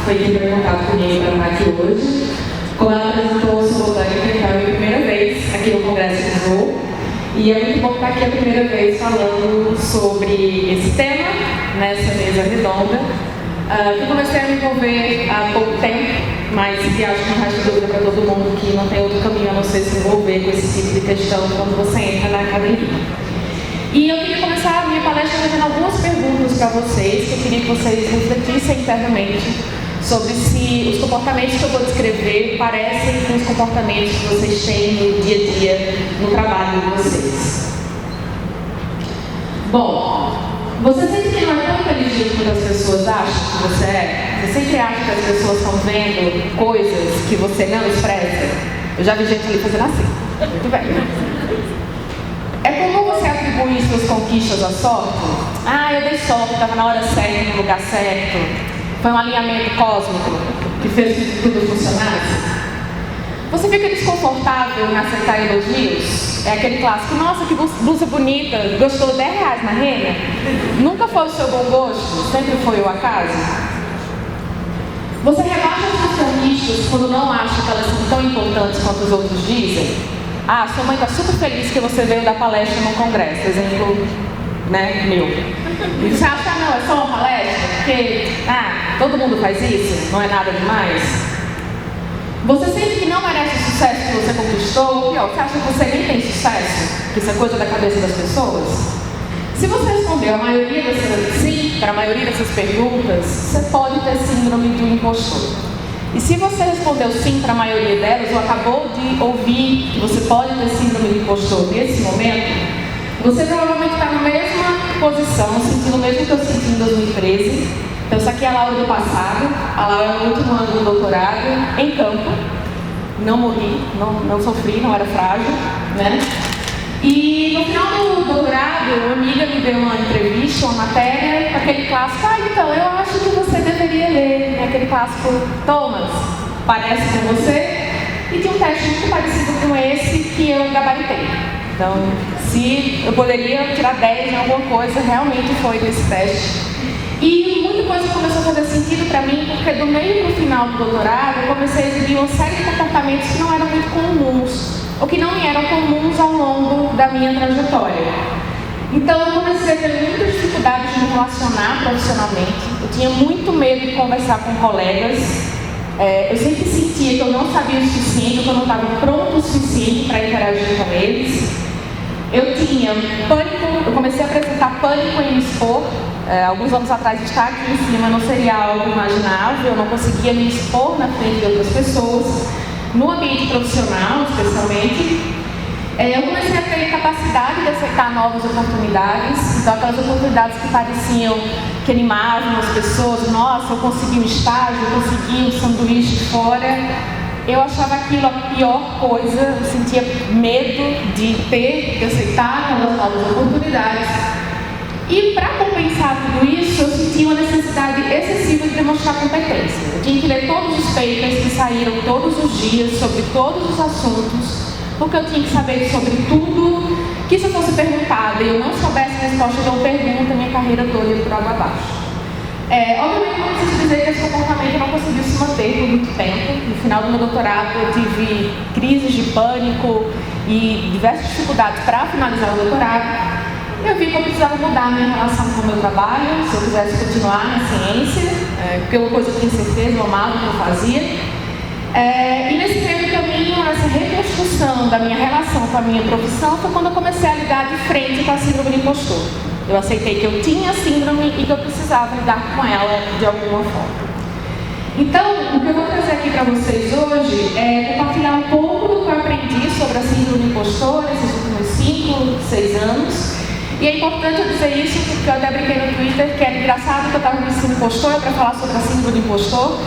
foi quem entrou em contato comigo para estar aqui hoje. Como ela apresentou, eu sou botânica, então é a minha primeira vez aqui no Congresso de Lisboa. E é muito bom estar aqui a primeira vez falando sobre esse tema, nessa mesa redonda. Eu comecei a me envolver há pouco tempo, mas que acho que não resta dúvida para todo mundo que não tem outro caminho a não ser se envolver com esse tipo de questão quando você entra na academia. E eu queria começar a minha palestra fazendo algumas perguntas para vocês, que eu queria que vocês refletissem internamente sobre se os comportamentos que eu vou descrever parecem com os comportamentos que vocês têm no dia a dia, no trabalho de vocês. Bom, você sempre que não é tão inteligente quanto as pessoas acham que você é? Você sempre acha que as pessoas estão vendo coisas que você não expressa? Eu já vi gente ali fazendo assim. Muito bem. É comum você atribuir suas conquistas à sorte? Eu dei sorte, estava na hora certa, no lugar certo. Foi um alinhamento cósmico que fez que tudo funcionasse. Você fica desconfortável em aceitar elogios? É aquele clássico, nossa, que blusa bonita, gostou R$10 na Renner? Nunca foi o seu bom gosto, sempre foi o acaso? Você rebaixa as suas conquistas quando não acha que elas são tão importantes quanto os outros dizem? Sua mãe está super feliz que você veio dar palestra num congresso, exemplo, meu. E você acha que não, é só uma palestra? Porque, todo mundo faz isso, não é nada demais? Você sente que não merece o sucesso que você conquistou? Ou pior, você acha que você nem tem sucesso? Que isso é coisa da cabeça das pessoas? Se você respondeu sim para a maioria dessas perguntas, você pode ter síndrome do impostor. E se você respondeu sim para a maioria delas, ou acabou de ouvir que você pode ter síndrome do impostor nesse momento, você provavelmente está na mesma posição, sentindo o mesmo que eu senti em 2013. Então, isso aqui é a Laura do passado, a Laura no último ano do doutorado, em campo. Não morri, não sofri, não era frágil, né? E no final do doutorado, uma amiga me deu uma entrevista, uma matéria, com aquele clássico, então, eu acho que você deveria ler, né? Aquele clássico, Thomas, parece com você? E tinha um teste muito parecido com esse que eu gabaritei. Então, se eu poderia tirar 10 em alguma coisa, realmente foi nesse teste. E muita coisa começou a fazer sentido para mim, porque do meio para o final do doutorado, eu comecei a exibir uma série de comportamentos que não eram muito comuns, ou que não me eram comuns ao longo da minha trajetória. Então eu comecei a ter muita dificuldade de me relacionar profissionalmente. Eu tinha muito medo de conversar com colegas. Eu sempre sentia que eu não sabia o suficiente, que eu não estava pronto o suficiente para interagir com eles. Eu tinha pânico, eu comecei a apresentar pânico em me expor. Alguns anos atrás, estar aqui em cima não seria algo imaginável, eu não conseguia me expor na frente de outras pessoas. No ambiente profissional, especialmente, eu comecei a ter capacidade de aceitar novas oportunidades. Então, aquelas oportunidades que pareciam que animavam as pessoas, nossa, eu consegui um estágio, eu consegui um sanduíche fora. Eu achava aquilo a pior coisa, eu sentia medo de aceitar aquelas novas oportunidades. E para compensar tudo isso, eu senti uma necessidade excessiva de demonstrar competência. Eu tinha que ler todos os papers que saíram todos os dias sobre todos os assuntos, porque eu tinha que saber sobre tudo, que se eu fosse perguntada e eu não soubesse a resposta de uma pergunta, minha carreira toda ia por água abaixo. Obviamente, não preciso dizer que esse comportamento não conseguiu se manter por muito tempo. No final do meu doutorado, eu tive crises de pânico e diversas dificuldades para finalizar o doutorado. Eu vi que eu precisava mudar a minha relação com o meu trabalho, se eu quisesse continuar na ciência, porque é uma coisa que eu tinha certeza, eu amava o que eu fazia. E nesse meio do caminho, nessa reconstrução da minha relação com a minha profissão, foi quando eu comecei a lidar de frente com a síndrome do impostor. Eu aceitei que eu tinha a síndrome e que eu precisava lidar com ela de alguma forma. Então, o que eu vou trazer aqui para vocês hoje é compartilhar um pouco do que eu aprendi sobre a síndrome do impostor nesses últimos 5, 6 anos. E é importante eu dizer isso porque eu até brinquei no Twitter que é engraçado que eu estava me sentindo impostor para falar sobre a síndrome do impostor,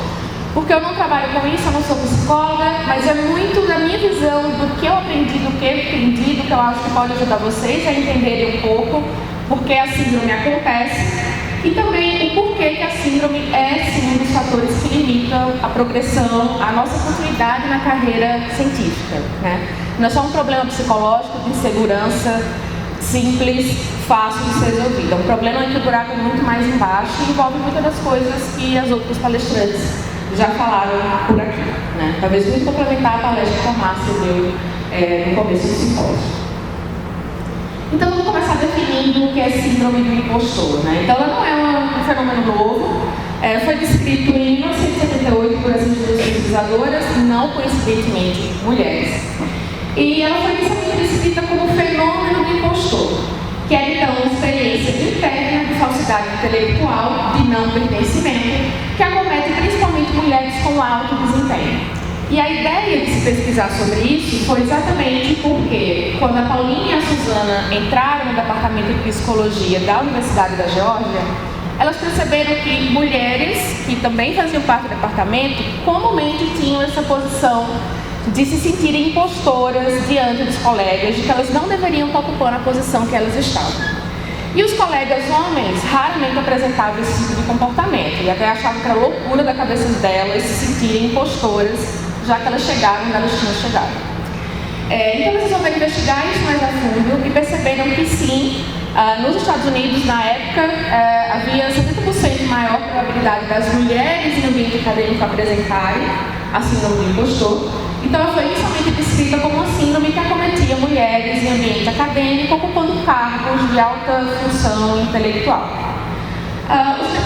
porque eu não trabalho com isso, eu não sou psicóloga, mas é muito da minha visão do que eu aprendi, do que eu entendi, do que eu acho que pode ajudar vocês a entenderem um pouco porque a síndrome acontece e também o porquê que a síndrome é sim um dos fatores que limitam a progressão, a nossa continuidade na carreira científica, né? Não é só um problema psicológico de insegurança simples, fácil de ser resolvido. É um problema que o buraco é muito mais embaixo e envolve muitas das coisas que as outras palestrantes já falaram por aqui, né? Talvez muito complementar a palestra que a Márcia deu no começo do simpósio. Então, vamos começar definindo o que é síndrome do impostor, né? Então, ela não é um fenômeno novo, foi descrito em 1978 por essas duas pesquisadoras, não coincidentemente mulheres. E ela foi inicialmente descrita como fenômeno do impostor, que é então uma experiência interna de falsidade intelectual, de não pertencimento, que acomete principalmente mulheres com alto desempenho. E a ideia de se pesquisar sobre isso foi exatamente porque, quando a Paulinha e a Suzana entraram no departamento de psicologia da Universidade da Geórgia, elas perceberam que mulheres que também faziam parte do departamento comumente tinham essa posição de se sentirem impostoras diante dos colegas, de que elas não deveriam estar ocupando a posição que elas estavam. E os colegas homens raramente apresentavam esse tipo de comportamento, e até achavam que era loucura da cabeça delas se sentirem impostoras, já que elas chegaram onde elas tinham chegado. Então eles resolveram investigar isso mais a fundo e perceberam que sim, nos Estados Unidos, na época, havia 70% maior probabilidade das mulheres em ambiente acadêmico apresentarem a síndrome do impostor. Então ela foi inicialmente descrita como uma síndrome que acometia mulheres em ambiente acadêmico ocupando cargos de alta função intelectual.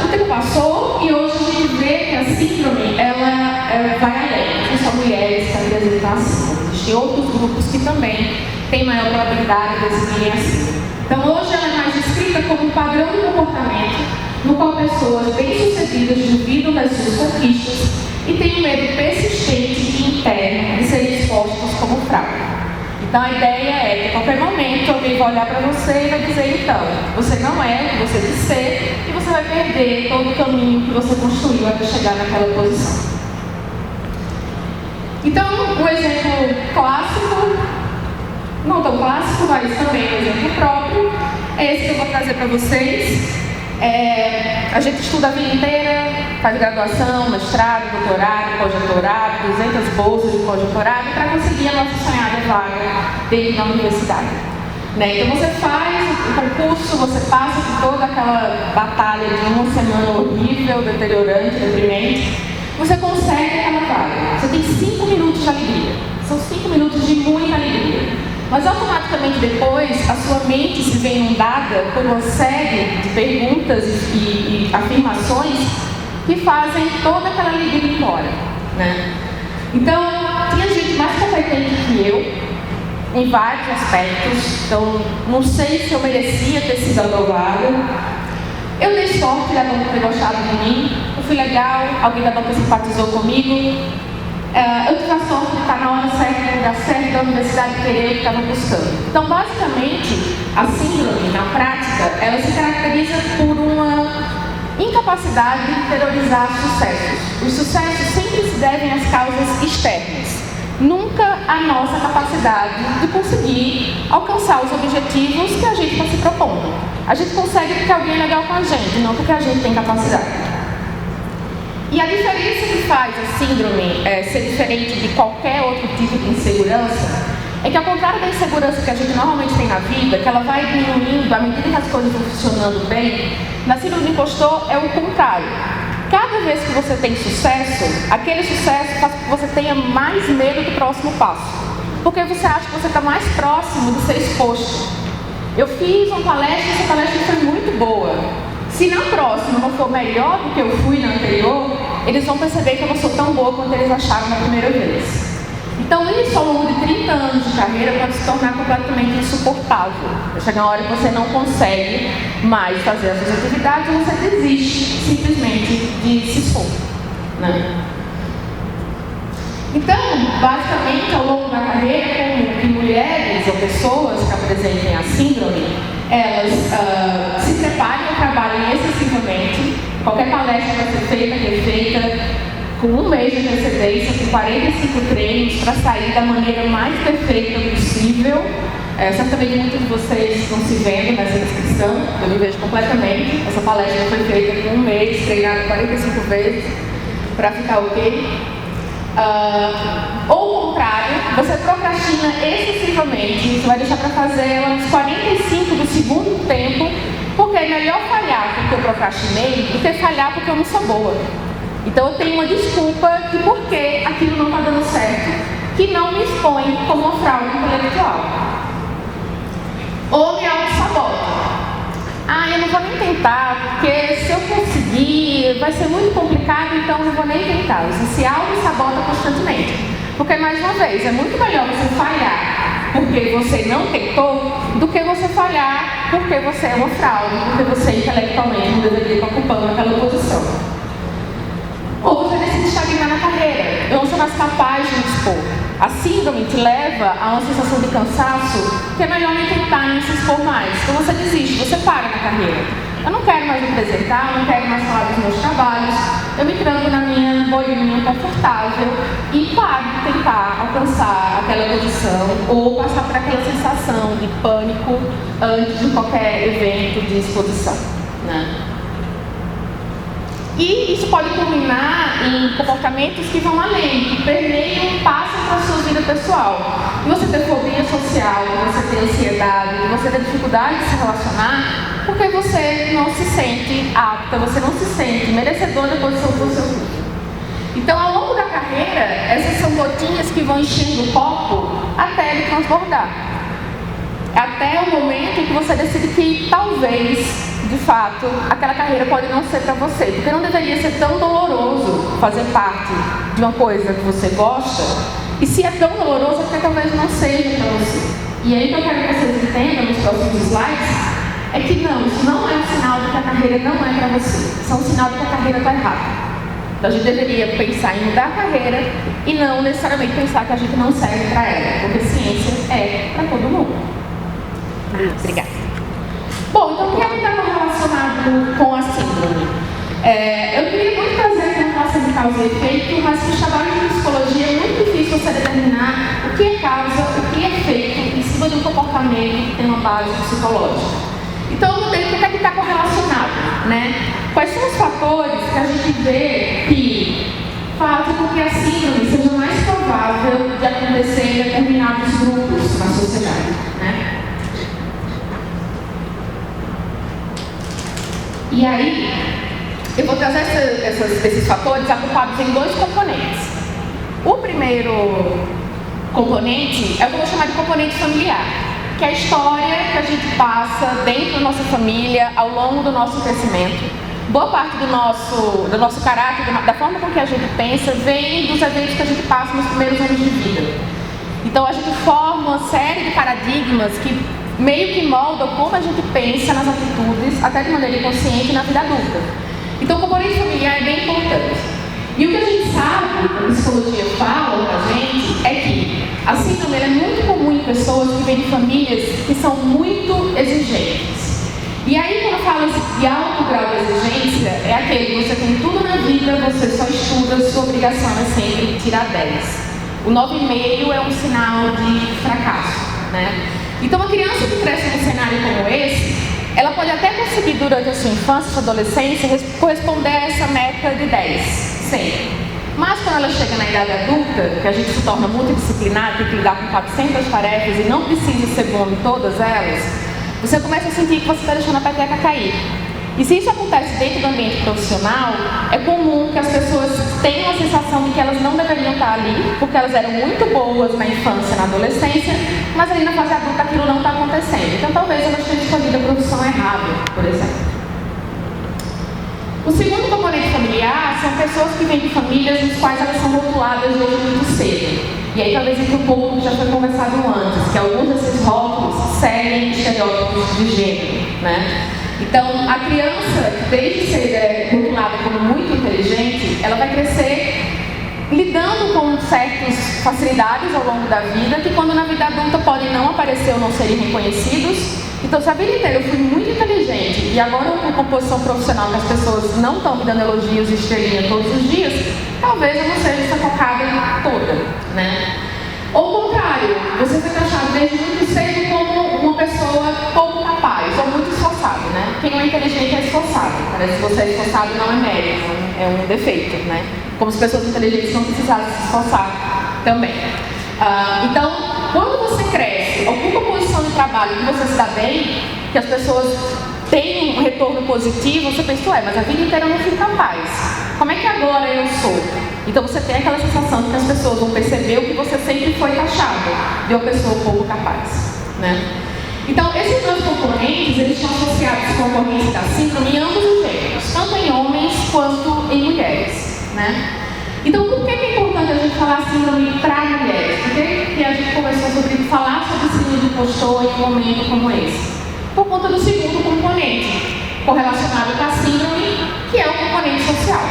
O tempo passou e hoje a gente vê que a síndrome ela vai além, não só mulheres que apresentam a síndrome. Existem outros grupos que também têm maior probabilidade de exibirem a síndrome. Então hoje ela é mais descrita como um padrão de comportamento no qual pessoas bem-sucedidas duvidam das suas conquistas e têm um medo persistente e interno de serem expostos como fraude. Então a ideia é que a qualquer momento alguém vai olhar para você e vai dizer, então, você não é o que você diz ser e você vai perder todo o caminho que você construiu até chegar naquela posição. Então, um exemplo clássico, não tão clássico, mas também um exemplo próprio, é esse que eu vou trazer para vocês. A gente estuda a vida inteira, faz graduação, mestrado, doutorado, pós-doutorado, 200 bolsas de pós-doutorado para conseguir a nossa sonhada vaga dentro da universidade. Né? Então você faz o concurso, você passa por toda aquela batalha de uma semana horrível, deteriorante, deprimente, você consegue aquela vaga. Você tem 5 minutos de alegria, são 5 minutos de muita alegria. Mas automaticamente depois, a sua mente se vê inundada por uma série de perguntas e afirmações que fazem toda aquela alegria ir embora, né? Então, tinha gente mais competente que eu, em vários aspectos. Então, não sei se eu merecia ter sido aprovada. Eu dei sorte da banca ter gostado de mim, eu fui legal, alguém da banca simpatizou comigo. Eu tive a sorte de estar na hora certa, no lugar certo, da universidade querer o que estava buscando. Então, basicamente, a síndrome, na prática, ela se caracteriza por uma incapacidade de interiorizar sucessos. Os sucessos sempre se devem às causas externas, nunca à nossa capacidade de conseguir alcançar os objetivos que a gente está se propondo. A gente consegue porque alguém é legal com a gente, não porque a gente tem capacidade. E a diferença que faz a síndrome ser diferente de qualquer outro tipo de insegurança é que, ao contrário da insegurança que a gente normalmente tem na vida, que ela vai diminuindo à medida que as coisas vão funcionando bem, na síndrome do impostor é o contrário. Cada vez que você tem sucesso, aquele sucesso faz com que você tenha mais medo do próximo passo, porque você acha que você está mais próximo de ser exposto. Eu fiz uma palestra e essa palestra foi muito boa. Se na próxima não for melhor do que eu fui na anterior, eles vão perceber que eu não sou tão boa quanto eles acharam na primeira vez. Então isso ao longo de 30 anos de carreira pode se tornar completamente insuportável. Vai chegar uma hora que você não consegue mais fazer as suas atividades e você desiste simplesmente de se expor, né? Então, basicamente, ao longo da carreira, como que mulheres ou pessoas que apresentem a síndrome, elas se preparem ou trabalhem excessivamente. Qualquer palestra vai ser feita, refeita, com um mês de antecedência, com 45 treinos, para sair da maneira mais perfeita possível. Certamente muitos de vocês estão se vendo nessa descrição, eu me vejo completamente. Essa palestra foi feita com um mês, treinada 45 vezes, para ficar ok. Ou o contrário, você procrastina excessivamente, você vai deixar para fazer ela nos 45 do segundo tempo, porque é melhor falhar porque eu procrastinei do que falhar porque eu não sou boa. Então eu tenho uma desculpa de por que aquilo não está dando certo, que não me expõe como uma fraude intelectual. Ou me auto-sabota. Eu não vou nem tentar, porque se eu conseguir, vai ser muito complicado, então eu não vou nem tentar. Você se auto-sabota constantemente. Porque, mais uma vez, é muito melhor você falhar porque você não tentou, do que você falhar porque você é uma fraude, porque você intelectualmente não deveria estar ocupando aquela posição. Ou você decide estagnar na carreira. Eu não sou mais capaz de me expor. A síndrome te leva a uma sensação de cansaço que é melhor nem tentar, nem se expor mais. Então você desiste, você para na carreira. Eu não quero mais me apresentar, eu não quero mais falar dos meus trabalhos. Eu me tranco na minha bolinha confortável e paro de tentar alcançar aquela posição ou passar por aquela sensação de pânico antes de qualquer evento de exposição, né? E isso pode culminar em comportamentos que vão além, que permeiam, passam para a sua vida pessoal. E você ter fobia social, você ter ansiedade, você ter dificuldade de se relacionar, porque você não se sente apta, você não se sente merecedor da posição do seu grupo. Então, ao longo da carreira, essas são gotinhas que vão enchendo o copo até ele transbordar. Até o momento em que você decide que talvez, de fato, aquela carreira pode não ser para você, porque não deveria ser tão doloroso fazer parte de uma coisa que você gosta, e se é tão doloroso é porque talvez não seja para você. E aí o que eu quero que vocês entendam nos próximos slides é que não, isso não é um sinal de que a carreira não é para você, isso é um sinal de que a carreira está errada. Então a gente deveria pensar em mudar a carreira e não necessariamente pensar que a gente não serve para ela, porque ciência é para todo mundo. Obrigada. Bom, então o que é que está correlacionado com a síndrome? Eu queria muito trazer aqui uma relação de causa e efeito, mas no trabalho de psicologia é muito difícil você determinar o que é causa, o que é efeito em cima de um comportamento que tem uma base psicológica. Então eu mudei para o que é que está correlacionado, né? Quais são os fatores que a gente vê que fazem com que a síndrome seja mais provável de acontecer em determinados grupos na sociedade, né? E aí, eu vou trazer esses fatores agrupados em dois componentes. O primeiro componente é o que eu vou chamar de componente familiar, que é a história que a gente passa dentro da nossa família ao longo do nosso crescimento. Boa parte do nosso caráter, da forma com que a gente pensa, vem dos eventos que a gente passa nos primeiros anos de vida. Então a gente forma uma série de paradigmas que meio que moldam como a gente pensa nas atitudes, até de maneira inconsciente, na vida adulta. Então o componente familiar é bem importante. E o que a gente sabe, a psicologia fala pra gente, é que a síndrome é muito comum em pessoas que vêm de famílias que são muito exigentes. E aí, quando eu falo de alto grau de exigência, é aquele que você tem tudo na vida, você só estuda, sua obrigação é sempre tirar 10. O 9,5 é um sinal de fracasso, né? Então, uma criança que cresce num cenário como esse, ela pode até conseguir, durante a sua infância, sua adolescência, corresponder a essa meta de 10, sempre. Mas quando ela chega na idade adulta, que a gente se torna multidisciplinar, tem que lidar com 400 tarefas e não precisa ser bom em todas elas, você começa a sentir que você está deixando a peteca cair. E se isso acontece dentro do ambiente profissional, é comum que as pessoas tenham a sensação de que elas não deveriam estar ali, porque elas eram muito boas na infância, na adolescência, mas ali na fase adulta aquilo não está acontecendo. Então talvez elas tenham escolhido a profissão errada, por exemplo. O segundo componente familiar são pessoas que vêm de famílias nas quais elas são rotuladas desde muito cedo. E aí talvez entre um pouco que já foi conversado antes, que alguns desses rótulos seguem estereótipos de gênero, né? Então, a criança, desde ser rotulada como muito inteligente, ela vai crescer lidando com certas facilidades ao longo da vida, que quando na vida adulta podem não aparecer ou não serem reconhecidos. Então, se a vida inteira eu fui muito inteligente e agora eu com posição profissional que as pessoas não estão me dando elogios e estrelinha todos os dias, talvez eu não seja essa focada toda, né? Ou ao contrário, você foi taxado desde muito cedo como uma pessoa pouco capaz ou muito esforçada, né? Quem não é inteligente é esforçado. Parece que você é esforçado não é mérito, é um defeito, né? Como se pessoas inteligentes não precisassem se esforçar também. Então, quando você cresce, ocupa uma posição de trabalho que você se dá bem, que as pessoas têm um retorno positivo, você pensa, mas a vida inteira eu não fui capaz. Como é que agora eu sou? Então você tem aquela sensação de que as pessoas vão perceber o que você sempre foi taxado de uma pessoa pouco capaz, né? Então, esses dois componentes, eles estão associados com a ocorrência da síndrome em ambos os gêneros, tanto em homens quanto em mulheres, né? Então, por que é importante a gente falar síndrome para mulheres? Por que a gente começou sobre falar sobre síndrome de impostor em um momento como esse? Por conta do segundo componente, correlacionado com a síndrome, que é o componente social,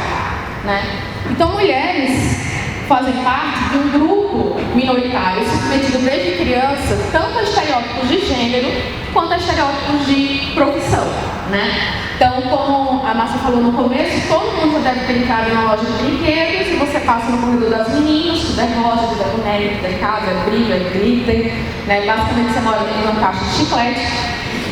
né? Então, mulheres fazem parte de um grupo minoritário submetido desde criança tanto a estereótipos de gênero quanto a estereótipos de profissão, né? Então, como a Márcia falou no começo, todo mundo já deve ter entrado na loja de brinquedos e você passa no corredor das meninas, tudo é rosa, tudo é boneca, tudo é casa, é brilho, é glitter, né? Basicamente você mora dentro de uma caixa de chiclete.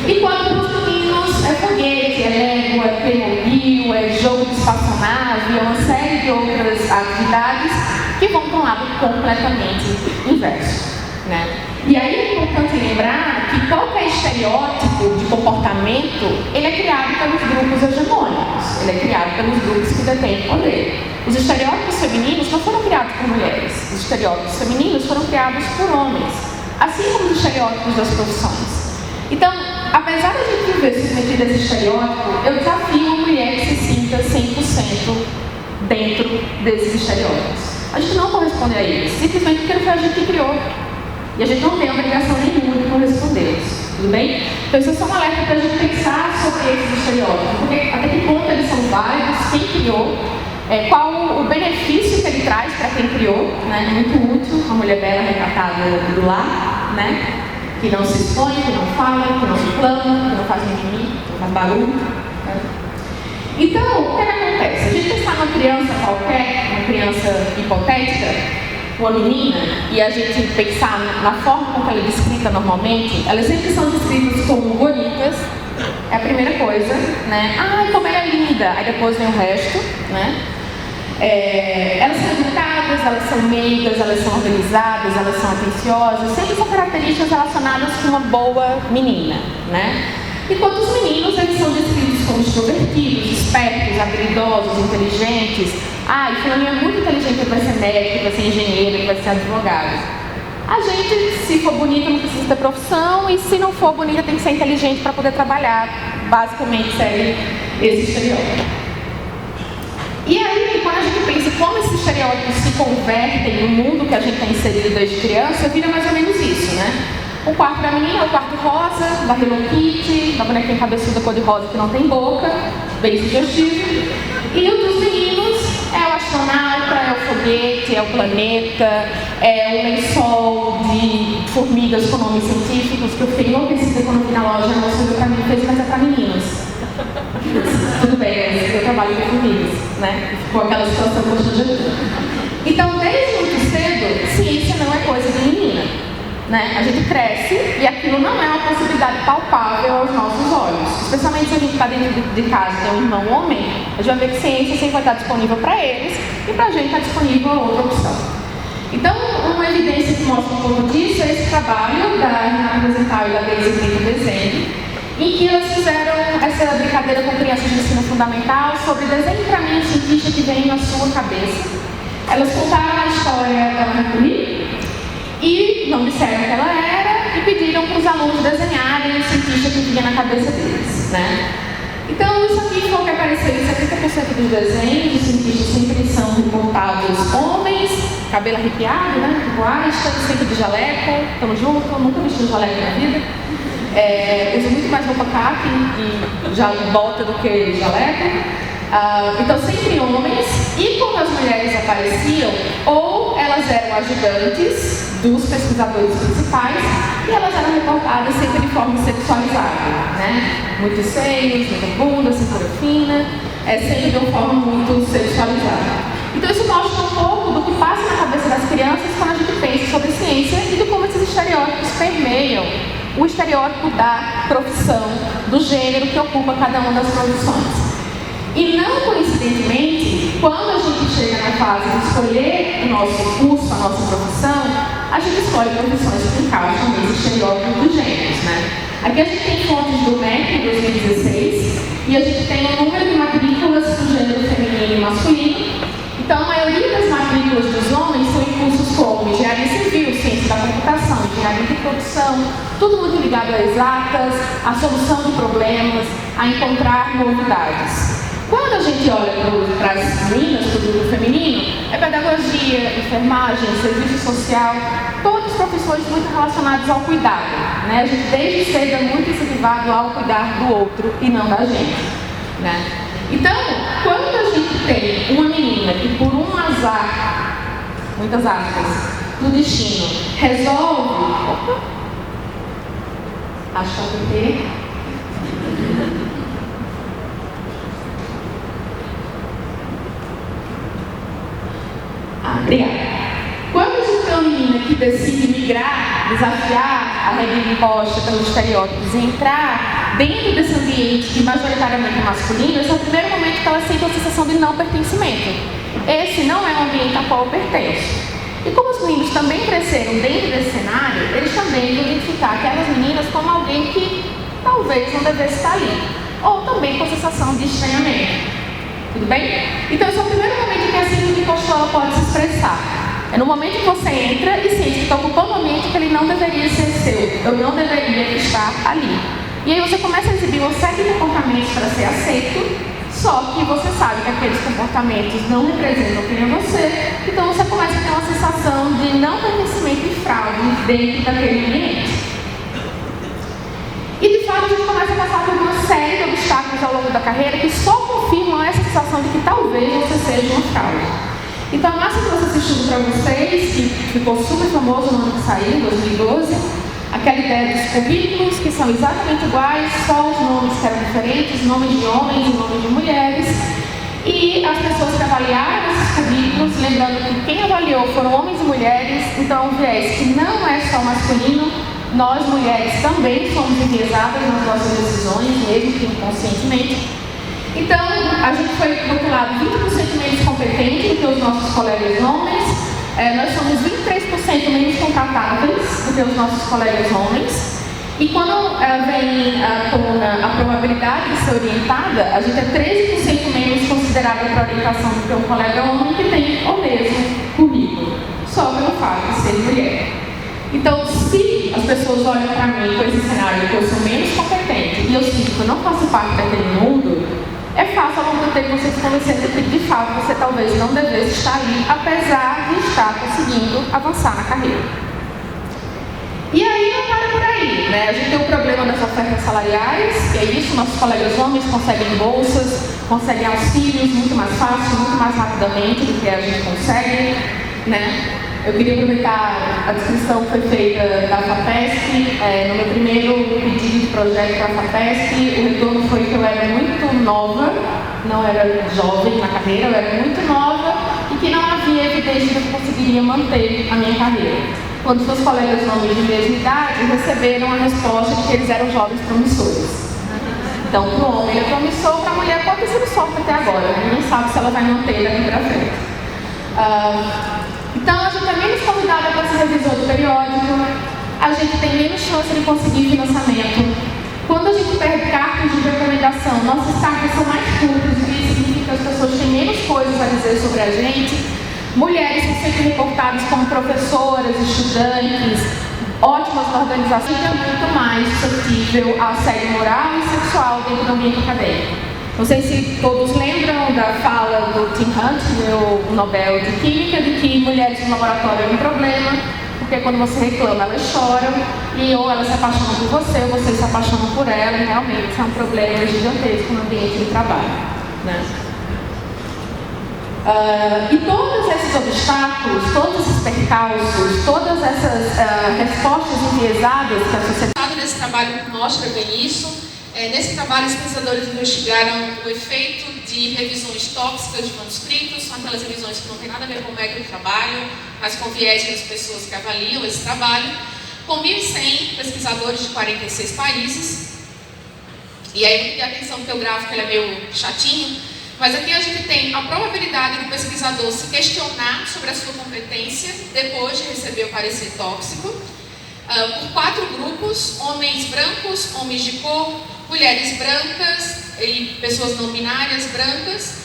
Enquanto para os meninos é foguete, é Lego, é Playmobil, é jogo de espaçonave, é uma série de outras atividades que vão para um lado completamente inverso, né? E aí é importante lembrar que qualquer estereótipo de comportamento, ele é criado pelos grupos hegemônicos, ele é criado pelos grupos que detêm poder. Os estereótipos femininos não foram criados por mulheres, os estereótipos femininos foram criados por homens, assim como os estereótipos das profissões. Então, apesar de a gente viver submetido a esse estereótipo, eu desafio a mulher que se sinta 100% dentro desses estereótipos. A gente não corresponde a eles, simplesmente porque foi a gente que criou. E a gente não tem obrigação nenhuma de correspondê-los, tudo bem? Então isso é só um alerta para a gente pensar sobre esses estereótipos, porque até que ponto eles são válidos, quem criou, qual o benefício que ele traz para quem criou, né? Muito útil, uma mulher bela, recatada do lar, né? Que não se expõe, que não fala, que não reclama, que não faz mimimi, que não faz barulho, né? Então, o que acontece? A gente pensar numa criança qualquer, uma criança hipotética, uma menina, e a gente pensar na forma como ela é descrita normalmente, elas sempre são descritas como bonitas, é a primeira coisa, né? Ai, como ela é linda! Aí depois vem o resto, né? Elas são educadas, elas são meigas, elas são organizadas, elas são atenciosas, sempre são características relacionadas com uma boa menina, né? Enquanto os meninos, eles são descritos como extrovertidos, espertos, habilidosos, inteligentes. Ah, e fulano é muito inteligente, ele vai ser médico, ele vai ser engenheiro, ele vai ser advogado. A gente, se for bonita, não precisa ter profissão, e se não for bonita, tem que ser inteligente para poder trabalhar. Basicamente, segue esse estereótipo. E aí, quando a gente pensa como esses estereótipos se convertem no mundo que a gente está inserido desde criança, vira mais ou menos isso, né? O quarto da menina é o quarto rosa, da Hello Kitty, da bonequinha cabeçuda cor-de-rosa que não tem boca, bem sugestivo. E o dos meninos é o astronauta, é o foguete, é o planeta, é o lençol de formigas com nomes científicos, que eu fiquei enlouquecida quando vi na loja, a moça olhou pra mim e fez, mas é pra meninos. Tudo bem, eu trabalho com formigas, né? Ficou aquela situação constrangedora. Então, desde muito cedo, ciência não é coisa de menina. Né? A gente cresce e aquilo não é uma possibilidade palpável aos nossos olhos. Especialmente se a gente está dentro de casa e tem um irmão homem, a gente vai ver que ciência sempre vai estar disponível para eles e para a gente está disponível outra opção. Então, uma evidência que mostra um pouco disso é esse trabalho da Renata Rosenthal e da Daisy Brito Desenho, em que elas fizeram essa brincadeira com crianças de ensino fundamental sobre desenho para mim cientista que vem na sua cabeça. Elas contaram a história da Marie Curie e não disseram que ela era e pediram para os alunos desenharem o cientista que vinha na cabeça deles, né? Então, isso aqui foi o que apareceu em 70% dos desenhos, os cientistas sempre são reportados homens, cabelo arrepiado, né? Tipo Einstein, sempre de jaleco, estamos juntos, nunca vesti um jaleco na vida. Uso muito mais roupa caqui e já bota do que jaleco. Então, sempre homens, e quando as mulheres apareciam, ou elas eram ajudantes dos pesquisadores principais, e elas eram reportadas sempre de forma sexualizada, né? Muitos seios, muita bunda, cintura fina, sempre de uma forma muito sexualizada. Então, isso mostra um pouco do que passa na cabeça das crianças quando a gente pensa sobre ciência e de como esses estereótipos permeiam o estereótipo da profissão, do gênero que ocupa cada uma das profissões. E não coincidentemente, quando a gente chega na fase de escolher o nosso curso, a nossa profissão, a gente escolhe profissões que encaixam nesse estereótipo dos gêneros, né? Aqui a gente tem fontes do MEC em 2016 e a gente tem o número de matrículas do gênero feminino e masculino. Então, a maioria das matrículas dos homens são em cursos como engenharia civil, ciência da computação, engenharia de produção, tudo muito ligado a exatas, a solução de problemas, a encontrar novidades. Quando a gente olha para as meninas, para o grupo feminino, é pedagogia, enfermagem, serviço social, todas profissões muito relacionadas ao cuidado, né? A gente desde cedo é muito incentivado ao cuidar do outro e não da gente, né? Então, quando a gente tem uma menina que por um azar, muitas aspas, do destino, resolve... Opa! Acho que eu apertei. Obrigada. Quando a gente tem uma menina que decide migrar, desafiar a regra imposta pelos estereótipos e entrar dentro desse ambiente que majoritariamente é masculino, esse é o primeiro momento que ela sente a sensação de não pertencimento. Esse não é um ambiente a qual eu pertenço. E como os meninos também cresceram dentro desse cenário, eles também vão identificar aquelas meninas como alguém que talvez não devesse estar ali. Ou também com a sensação de estranhamento. Tudo bem? Então esse é o primeiro momento que a síndrome de impostor pode se expressar. É no momento que você entra e sente que está ocupando um ambiente que ele não deveria ser seu. Eu não deveria estar ali. E aí você começa a exibir uma série de comportamentos para ser aceito, só que você sabe que aqueles comportamentos não representam quem é você, então você começa a ter uma sensação de não pertencimento e fraude dentro daquele ambiente. E de fato a gente começa a passar por uma série de obstáculos ao longo da carreira que só confirmam essa sensação de que talvez você seja uma fraude. Então a massa que você assistiu para vocês, que ficou super famoso no ano que saiu, em 2012, aquela ideia dos currículos que são exatamente iguais, só os nomes que eram diferentes, nomes de homens e nomes de mulheres. E as pessoas que avaliaram esses currículos, lembrando que quem avaliou foram homens e mulheres, então um viés que não é só masculino, nós mulheres também somos enviesadas nas nossas decisões, mesmo que inconscientemente. Então, a gente foi rotulado 20% menos competente do que os nossos colegas homens, nós somos 23% menos contratáveis do que os nossos colegas homens. E quando vem à tona a probabilidade de ser orientada, a gente é 13% menos considerada para orientação do que um colega homem que tem o mesmo currículo, só pelo fato de ser mulher. Então, se as pessoas olham para mim com esse cenário que eu sou menos competente e eu sinto que eu não faço parte daquele mundo, é fácil ao longo do tempo você se convencer de que de fato você talvez não devesse estar ali, apesar de estar conseguindo avançar na carreira. E aí não para por aí, né? A gente tem o problema das ofertas salariais, que é isso, nossos colegas homens conseguem bolsas, conseguem auxílios muito mais fácil, muito mais rapidamente do que a gente consegue, né? Eu queria aproveitar a descrição que foi feita da FAPESP. No meu primeiro pedido de projeto para a FAPESP, o retorno foi que eu era muito nova, não era jovem na carreira, eu era muito nova e que não havia evidência de que eu conseguiria manter a minha carreira. Quando seus colegas homens de mesma idade receberam a resposta de que eles eram jovens promissores. Então, para o homem ele é promissor, para a mulher pode ter sido sorte até agora, ninguém sabe se ela vai manter daqui para frente. Então, a gente é menos convidada para ser revisor do periódico, a gente tem menos chance de conseguir financiamento. Quando a gente perde cartas de recomendação, nossas cartas são mais curtas, o que significa que as pessoas têm menos coisas a dizer sobre a gente. Mulheres são sempre reportadas como professoras, estudantes, ótimas na organização, e é muito mais suscetível a assédio moral e sexual dentro do ambiente acadêmico. Não sei se todos lembram da fala do Tim Hunt, meu Nobel de Química, de que mulheres no laboratório é um problema, porque quando você reclama, elas choram, e ou elas se apaixonam por você, ou você se apaixona por ela, e realmente isso é um problema gigantesco no ambiente de trabalho, né? E todos esses obstáculos, todos esses percalços, todas essas respostas enviesadas que a sociedade nesse trabalho mostra bem isso. Nesse trabalho, os pesquisadores investigaram o efeito de revisões tóxicas de manuscritos, são aquelas revisões que não tem nada a ver com o método de trabalho, mas com viés das pessoas que avaliam esse trabalho, com 1.100 pesquisadores de 46 países. E aí, me dê atenção porque o gráfico ele é meio chatinho, Mas aqui a gente tem a probabilidade do pesquisador se questionar sobre a sua competência depois de receber o parecer tóxico, por 4 grupos: homens brancos, homens de cor, mulheres brancas e pessoas não binárias brancas,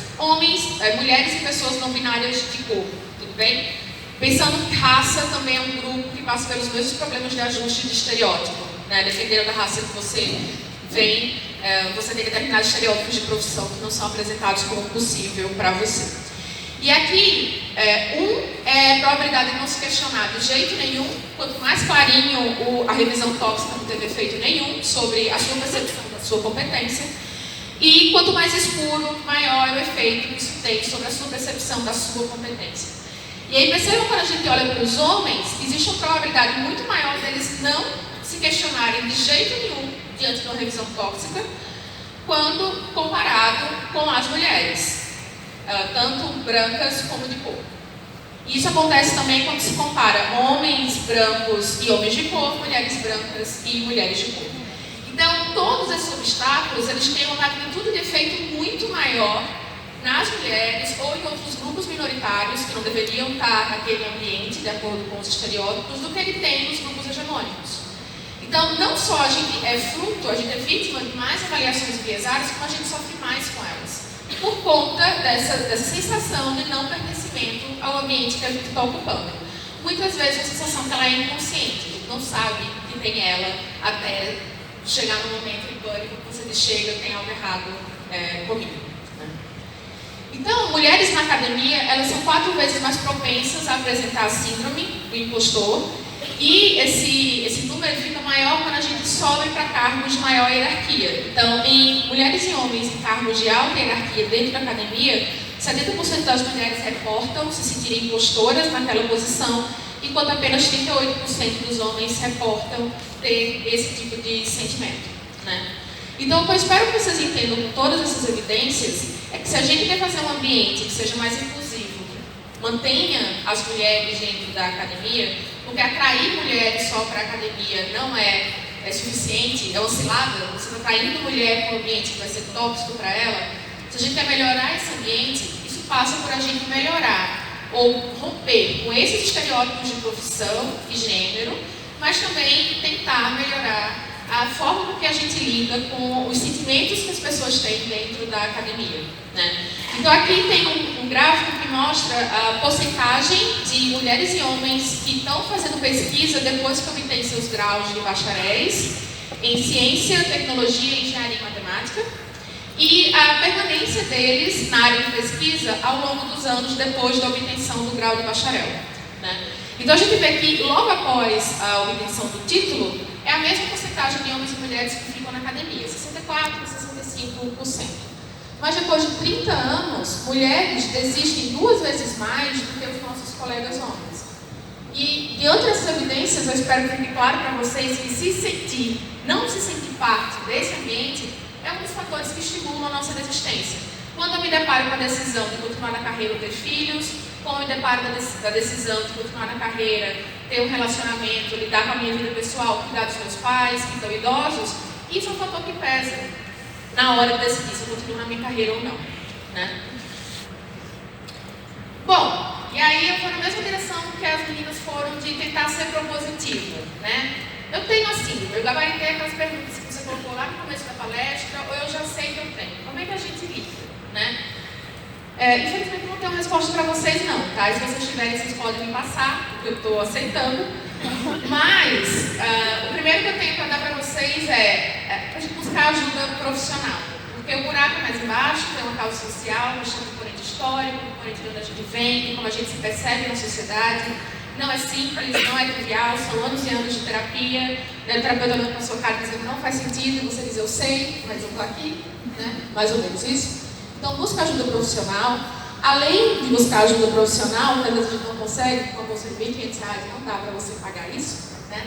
mulheres e pessoas não binárias de cor, tudo bem? Pensando que raça também é um grupo que passa pelos mesmos problemas de ajuste de estereótipo, né? Dependendo da raça que você vem, você tem determinados estereótipos de profissão que não são apresentados como possível para você. E aqui, é probabilidade de não se questionar de jeito nenhum. Quanto mais clarinho a revisão tóxica não teve efeito nenhum sobre a sua percepção da sua competência. E quanto mais escuro, maior é o efeito que isso tem sobre a sua percepção da sua competência. E aí percebam, quando a gente olha para os homens, existe uma probabilidade muito maior deles não se questionarem de jeito nenhum diante de uma revisão tóxica, quando comparado com as mulheres, tanto brancas como de cor. Isso acontece também quando se compara homens brancos e homens de cor, mulheres brancas e mulheres de cor. Então, todos esses obstáculos, eles têm uma magnitude de efeito muito maior nas mulheres ou em outros grupos minoritários que não deveriam estar naquele ambiente, de acordo com os estereótipos, do que ele tem nos grupos hegemônicos. Então, não só a gente é fruto, a gente é vítima de mais avaliações enviesadas, como a gente sofre mais com elas, por conta dessa sensação de não pertencimento ao ambiente que a gente está ocupando. Muitas vezes a sensação que ela é inconsciente, a gente não sabe que tem ela até chegar no momento de pânico que você diz: chega, tem algo errado comigo. Então, mulheres na academia, elas são 4 vezes mais propensas a apresentar a síndrome do impostor, e esse número fica maior quando a gente sobe para cargos de maior hierarquia. Então, em mulheres e homens em cargos de alta hierarquia dentro da academia, 70% das mulheres reportam se sentirem impostoras naquela posição, enquanto apenas 38% dos homens reportam ter esse tipo de sentimento, né? Então, o que eu espero que vocês entendam com todas essas evidências é que, se a gente quer fazer um ambiente que seja mais inclusivo, que mantenha as mulheres dentro da academia, porque atrair mulheres só para a academia não é suficiente, é uma cilada. Você está atraindo mulher para um ambiente que vai ser tóxico para ela. Se a gente quer melhorar esse ambiente, isso passa por a gente melhorar ou romper com esses estereótipos de profissão e gênero, mas também tentar melhorar a forma com que a gente lida com os sentimentos que as pessoas têm dentro da academia, né? Então, aqui tem um gráfico que mostra a porcentagem de mulheres e homens que estão fazendo pesquisa depois que obtêm seus graus de bacharéis em ciência, tecnologia, engenharia e matemática, e a permanência deles na área de pesquisa ao longo dos anos depois da obtenção do grau de bacharel, né? Então, a gente vê que logo após a obtenção do título, é a mesma porcentagem de homens e mulheres que ficam na academia, 64% a 65%. Mas depois de 30 anos, mulheres desistem 2 vezes mais do que os nossos colegas homens. E, diante dessas evidências, eu espero que fique claro para vocês que não se sentir parte desse ambiente é um dos fatores que estimulam a nossa desistência. Quando eu me deparo com a decisão de continuar na carreira ou ter filhos, quando eu me deparo da decisão de continuar na carreira, ter um relacionamento, lidar com a minha vida pessoal, cuidar dos meus pais que estão idosos, isso é um fator que pesa na hora de decidir se eu continuo na minha carreira ou não, né? Bom, e aí eu fui na mesma direção que as meninas foram, de tentar ser propositiva, né? Eu tenho assim, eu gabaritei aquelas perguntas que você colocou lá no começo da palestra, ou eu já sei que eu tenho. Como é que a gente lida, né? Infelizmente não tenho uma resposta para vocês não, tá? E se vocês tiverem, vocês podem me passar, porque eu estou aceitando. Mas o primeiro que eu tenho para dar para vocês é a gente buscar ajuda profissional. Porque o buraco é mais embaixo, tem uma causa social, mas tem um componente histórico, um componente de onde a gente vem, de como a gente se percebe na sociedade. Não é simples, não é trivial, são anos e anos de terapia. O terapeuta olhando para a sua cara dizendo não faz sentido, e você diz eu sei, mas eu estou aqui, né? Mais ou menos isso. Então, busca ajuda profissional. Além de buscar ajuda profissional, que às vezes a gente não consegue, com a bolsa de R$1.500 não dá para você pagar isso, né?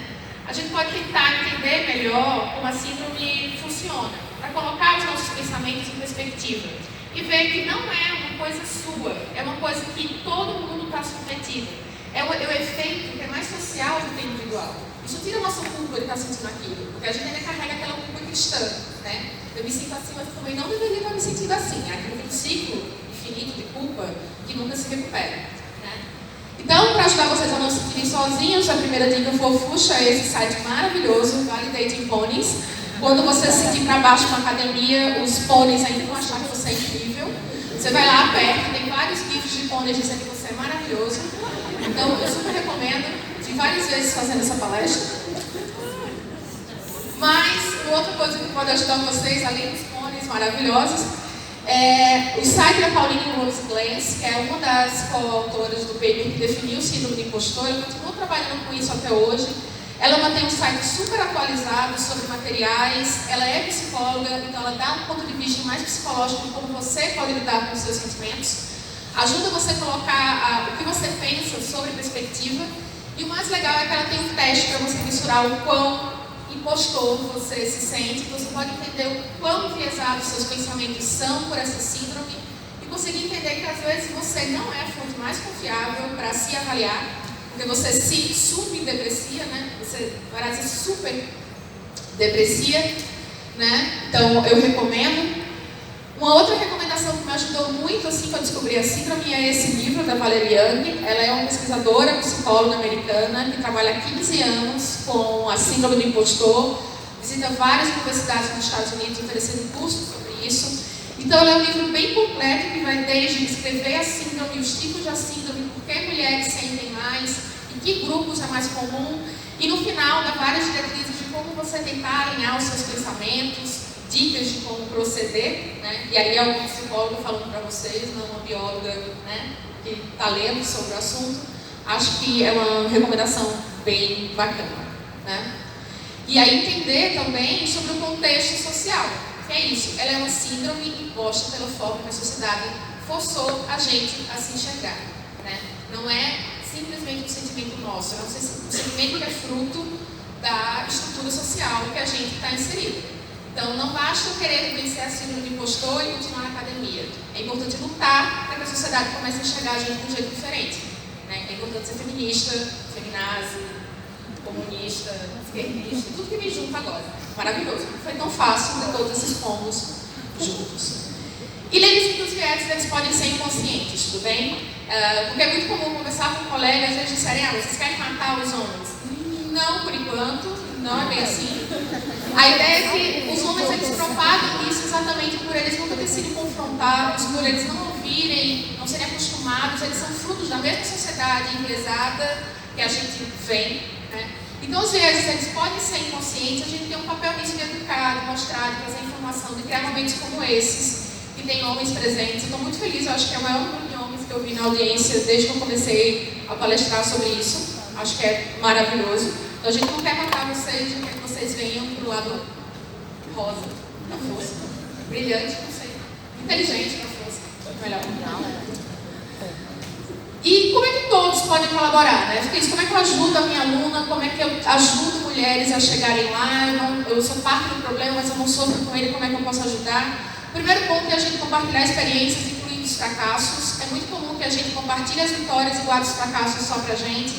A gente pode tentar entender melhor como a síndrome funciona, para colocar os nossos pensamentos em perspectiva e ver que não é uma coisa sua, é uma coisa que todo mundo está submetido. É o efeito que é mais social do que individual. Isso tira a nossa culpa de estar sentindo aquilo, porque a gente ainda carrega aquela culpa cristã, né? Eu me sinto assim, mas também não deveria estar me sentindo assim. É aquele ciclo infinito de culpa que nunca se recupera. Né? Então, para ajudar vocês a não se sentirem sozinhos, a primeira dica fofucha é esse site maravilhoso, Validating Ponies. Quando você se sentir para baixo na academia, os pôneis ainda vão achar que você é incrível. Você vai lá perto, tem vários gifs de pôneis dizendo que você é maravilhoso. Então, eu super recomendo, de várias vezes fazendo essa palestra. Mas, outra coisa que pode ajudar vocês, além dos pôneis maravilhosos, é o site da Pauline Rose Glantz, que é uma das coautoras do paper que definiu o síndrome do impostor. Eu continuo trabalhando com isso até hoje. Ela mantém um site super atualizado sobre materiais, ela é psicóloga, então ela dá um ponto de vista mais psicológico de como você pode lidar com os seus sentimentos, ajuda você a colocar o que você pensa sobre perspectiva, e o mais legal é que ela tem um teste para você mensurar o quão impostor você se sente, você pode entender o quão enviesados seus pensamentos são por essa síndrome e conseguir entender que às vezes você não é a fonte mais confiável para se avaliar, porque você se subdeprecia, né? Você parece super deprecia, né? Então eu recomendo. Uma outra recomendação que me ajudou muito assim que eu descobri a síndrome é esse livro da Valerie Young. Ela é uma pesquisadora, psicóloga americana que trabalha há 15 anos com a síndrome do impostor, visita várias universidades nos Estados Unidos oferecendo cursos sobre isso. Então ela é um livro bem completo que vai desde descrever a síndrome, os tipos da síndrome, por que mulheres sentem mais, em que grupos é mais comum, e no final dá várias diretrizes de como você tentar alinhar os seus pensamentos, dicas de como proceder, né? E aí é um psicólogo falando para vocês, não uma bióloga, né, que está lendo sobre o assunto. Acho que é uma recomendação bem bacana, né? E aí entender também sobre o contexto social. Que é isso, ela é uma síndrome imposta pela forma que a sociedade forçou a gente a se enxergar, né? Não é simplesmente um sentimento nosso, é um sentimento que é fruto da estrutura social que a gente está inserido. Então, não basta querer vencer a síndrome do impostor e continuar na academia. É importante lutar para que a sociedade comece a enxergar a gente de um jeito diferente, né? É importante ser feminista, feminazi, comunista, esquerdista, tudo que me junta agora. Maravilhoso. Não foi tão fácil ter todos esses combos juntos. E lembre-se que os vieses eles podem ser inconscientes, tudo bem? Porque é muito comum conversar com colegas e eles disserem, vocês querem matar os homens? Não, por enquanto, não é bem assim. A ideia é que os homens eles propagam isso exatamente por eles nunca terem sido confrontados, por eles não ouvirem, não serem acostumados, eles são frutos da mesma sociedade enviesada que a gente vem, né? Então, os vieses eles podem ser inconscientes, a gente tem um papel nisso de educar, de mostrar, de trazer informação, de criar momentos como esses, que tem homens presentes. Eu estou muito feliz, eu acho que é o maior número de homens que eu vi na audiência desde que eu comecei a palestrar sobre isso. Acho que é maravilhoso. Então, a gente não quer matar vocês, a gente quer que vocês venham para o lado rosa da força, brilhante, não sei, inteligente da força, melhor. E como é que todos podem colaborar, né? Porque isso, como é que eu ajudo a minha aluna, como é que eu ajudo mulheres a chegarem lá, eu sou parte do problema, mas eu não sofro com ele, como é que eu posso ajudar? O primeiro ponto é a gente compartilhar experiências, incluindo os fracassos. É muito comum que a gente compartilhe as vitórias e guarde os fracassos só pra gente.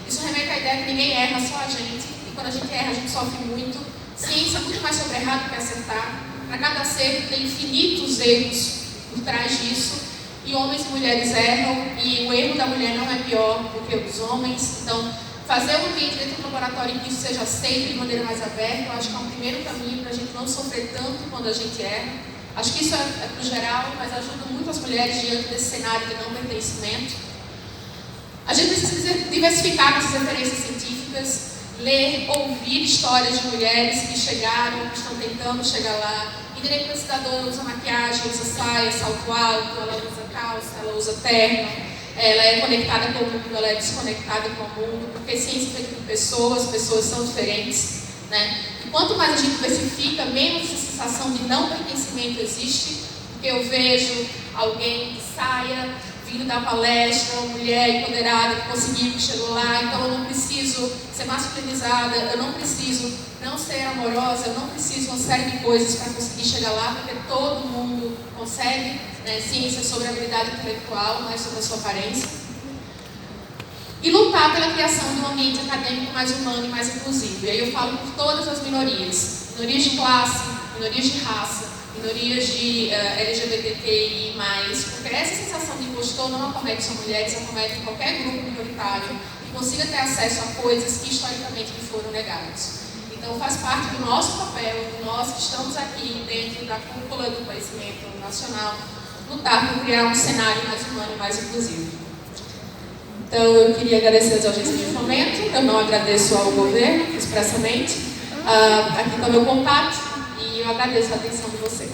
Isso remete à ideia que ninguém erra, só a gente. E quando a gente erra, a gente sofre muito. Ciência é muito mais sobre errar do que acertar. Para cada acerto tem infinitos erros por trás disso. E homens e mulheres erram, e o erro da mulher não é pior do que o dos homens. Então, fazer um ambiente dentro do laboratório em que isso seja aceito de maneira mais aberta, eu acho que é um primeiro caminho para a gente não sofrer tanto quando a gente erra. Acho que isso é para o geral, mas ajuda muito as mulheres diante desse cenário de não pertencimento. A gente precisa diversificar nossas referências científicas, ler, ouvir histórias de mulheres que chegaram, que estão tentando chegar lá. Entender que a cidadã usa maquiagem, usa saia, salto alto, ela usa calça, ela usa terno, ela é conectada com o mundo, ela é desconectada com o mundo, porque ciência é feita por pessoas, pessoas são diferentes, né? E quanto mais a gente diversifica, menos essa sensação de não pertencimento existe, porque eu vejo alguém de saia vindo da palestra, uma mulher empoderada que conseguiu, que chegou lá, então eu não preciso ser masculinizada, eu não preciso não ser amorosa, eu não preciso uma série de coisas para conseguir chegar lá, porque todo mundo consegue, né? Ciência sobre a habilidade intelectual, não é sobre a sua aparência. E lutar pela criação de um ambiente acadêmico mais humano e mais inclusivo. E aí eu falo por todas as minorias. Minorias de classe, minorias de raça, minorias de LGBTQI+, porque essa sensação de impostor não acomete só mulheres, acomete qualquer grupo minoritário que consiga ter acesso a coisas que historicamente lhe foram negadas. Então faz parte do nosso papel, de nós que estamos aqui dentro da cúpula do conhecimento nacional, lutar por criar um cenário mais humano e mais inclusivo. Então eu queria agradecer às agências de fomento, eu não agradeço ao governo expressamente, aqui está o meu contato e eu agradeço a atenção de vocês.